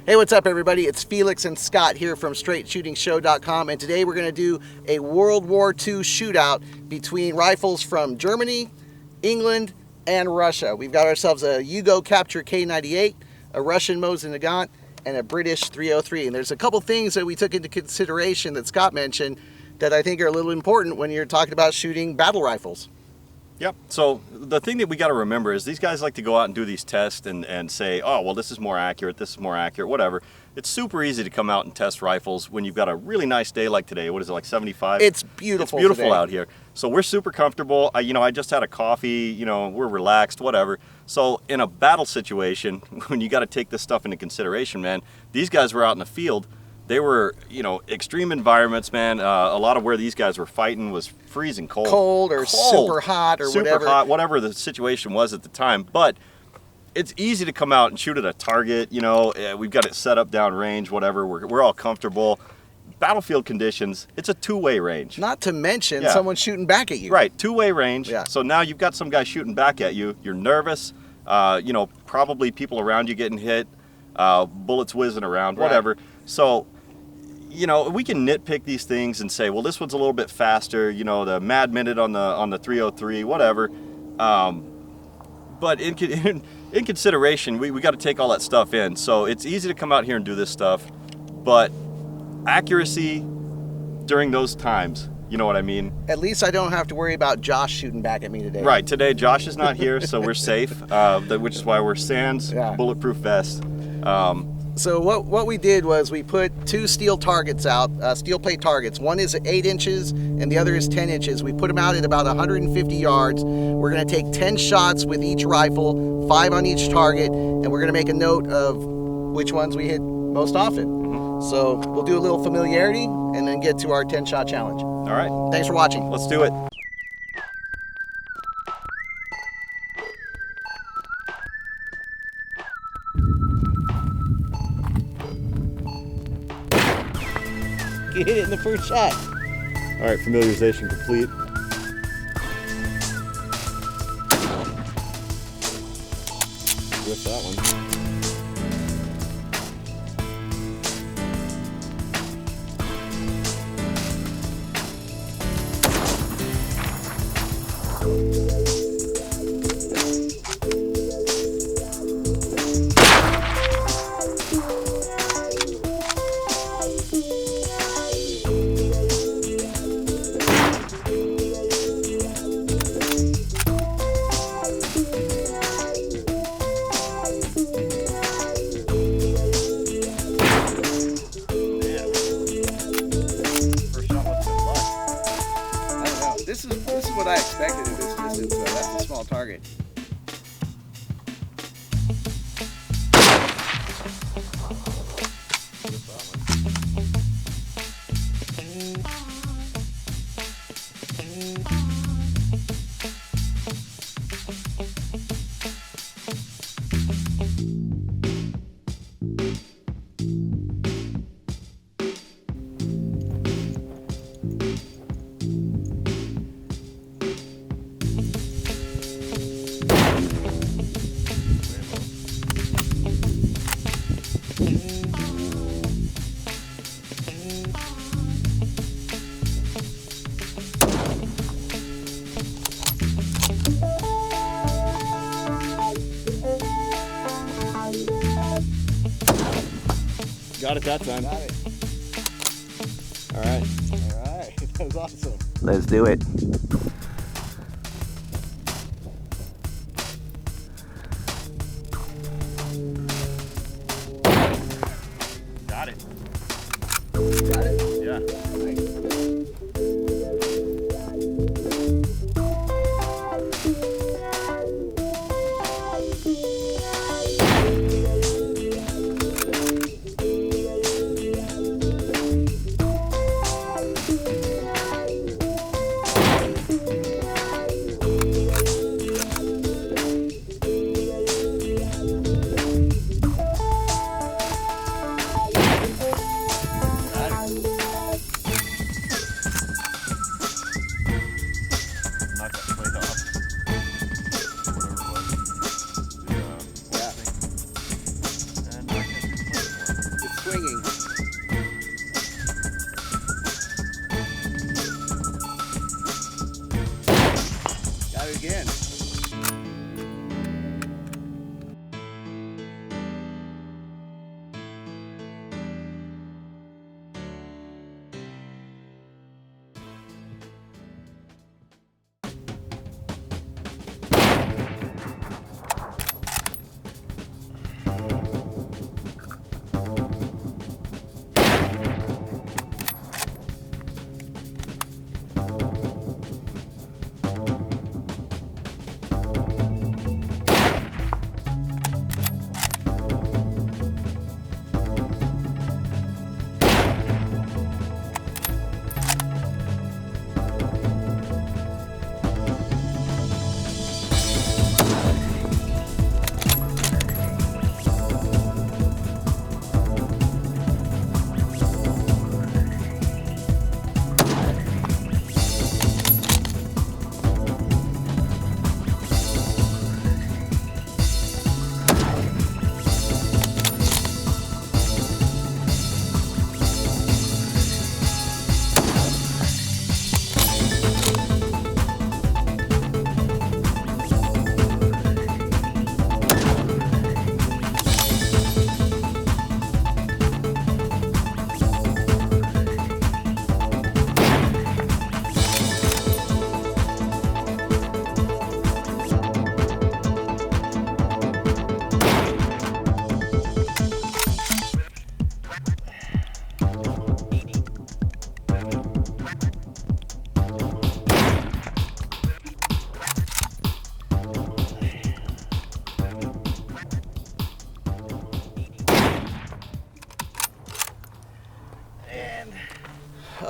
Hey, what's up, everybody? It's Felix and Scott here from StraightShootingShow.com, and today we're going to do a World War II shootout between rifles from Germany, England, and Russia. We've got ourselves a Yugo Capture K98, a Russian Mosin Nagant, and a British 303. And there's a couple things that we took into consideration that Scott mentioned that I think are a little important when you're talking about shooting battle rifles. Yep. So the thing that we got to remember is these guys like to go out and do these tests and say, oh, well, this is more accurate, whatever. It's super easy to come out and test rifles when you've got a really nice day like today. What is it, like 75? It's beautiful. It's beautiful today out here. So we're super comfortable. I just had a coffee, we're relaxed, whatever. So in a battle situation, when you got to take this stuff into consideration, man, these guys were out in the field. They were, extreme environments, man. A lot of where these guys were fighting was freezing cold. Cold, super hot or whatever. Super hot, whatever the situation was at the time. But it's easy to come out and shoot at a target, we've got it set up downrange, whatever. We're all comfortable. Battlefield conditions, it's a two-way range. Not to mention someone shooting back at you. Right, two-way range. Yeah. So now you've got some guy shooting back at you. You're nervous. Probably people around you getting hit, bullets whizzing around, whatever. So, we can nitpick these things and say, well, this one's a little bit faster, the mad minute on the 303, whatever. But in consideration, we got to take all that stuff in. So it's easy to come out here and do this stuff, but accuracy during those times, you know what I mean? At least I don't have to worry about Josh shooting back at me today. Right, today Josh is not here, so we're safe, which is why we're Sans bulletproof vest. So what we did was we put two steel targets out, steel plate targets. One is 8 inches and the other is 10 inches. We put them out at about 150 yards. We're going to take 10 shots with each rifle, 5 on each target, and we're going to make a note of which ones we hit most often. So we'll do a little familiarity and then get to our 10-shot challenge. All right. Thanks for watching. Let's do it. You hit it in the first shot. All right, familiarization complete. With that one. This is what I expected at this distance, so that's a small target. Got it that time. Got it. All right. All right. That was awesome. Let's do it. Got it. Got it? Yeah. Nice.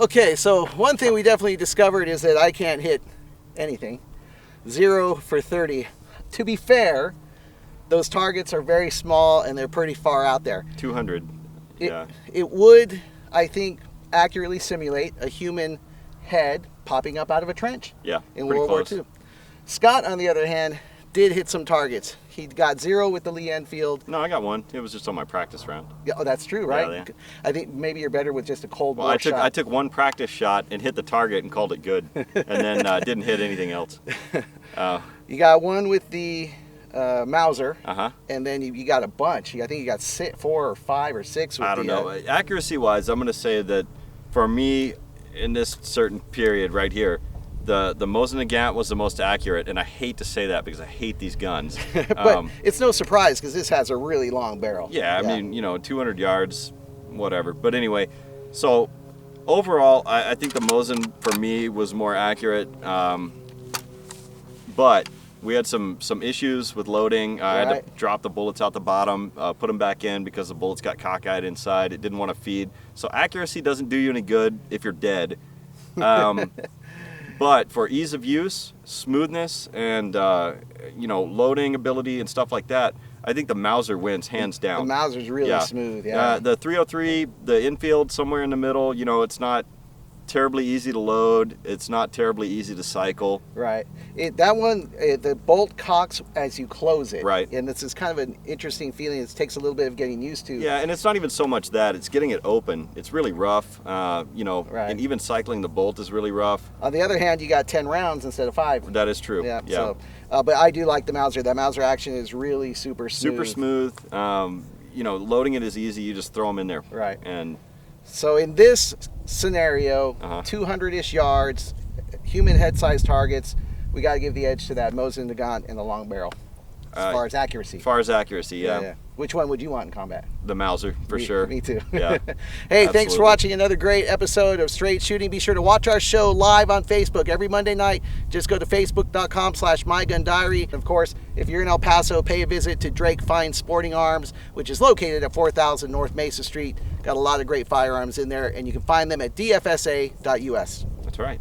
Okay, so one thing we definitely discovered is that I can't hit anything. 0 for 30. To be fair, those targets are very small and they're pretty far out there. 200. Yeah. It would, I think, accurately simulate a human head popping up out of a trench. Yeah. In pretty World close. War II. Scott, on the other hand, did hit some targets. He got 0 with the Lee Enfield. No, I got one. It was just on my practice round. Yeah, oh, that's true, right? Yeah. I think maybe you're better with just a cold Well, war I shot. took one practice shot and hit the target and called it good, and then didn't hit anything else. You got one with the Mauser, Uh-huh. and then you got a bunch. I think you got 4 or 5 or 6 with I don't know. Accuracy-wise, I'm going to say that for me, in this certain period right here, the Mosin Nagant was the most accurate, and I hate to say that because I hate these guns. But it's no surprise because this has a really long barrel. Yeah, I mean, 200 yards, whatever. But anyway, so overall, I think the Mosin for me was more accurate. But we had some issues with loading. I had to drop the bullets out the bottom, put them back in because the bullets got cockeyed inside. It didn't want to feed. So accuracy doesn't do you any good if you're dead. But for ease of use, smoothness, and loading ability and stuff like that, I think the Mauser wins hands down. The Mauser's really smooth. Yeah. The 303, the Enfield, somewhere in the middle. It's not terribly easy to load. It's not terribly easy to cycle. Right. That one, the bolt cocks as you close it. Right. And this is kind of an interesting feeling. It takes a little bit of getting used to. Yeah, and it's not even so much that. It's getting it open. It's really rough. Right. And even cycling the bolt is really rough. On the other hand, you got 10 rounds instead of 5. That is true. Yeah. So, but I do like the Mauser. That Mauser action is really super smooth. Super smooth. Loading it is easy. You just throw them in there. Right. And so in this scenario, 200-ish yards, human head-sized targets, we got to give the edge to that Mosin Nagant and the long barrel as far as accuracy. As far as accuracy, yeah. Which one would you want in combat? The Mauser, for sure. Me too. Yeah. Hey, thanks for watching another great episode of Straight Shooting. Be sure to watch our show live on Facebook every Monday night. Just go to facebook.com/mygundiary. Of course, if you're in El Paso, pay a visit to Drake Fine Sporting Arms, which is located at 4000 North Mesa Street. Got a lot of great firearms in there, and you can find them at dfsa.us. That's right.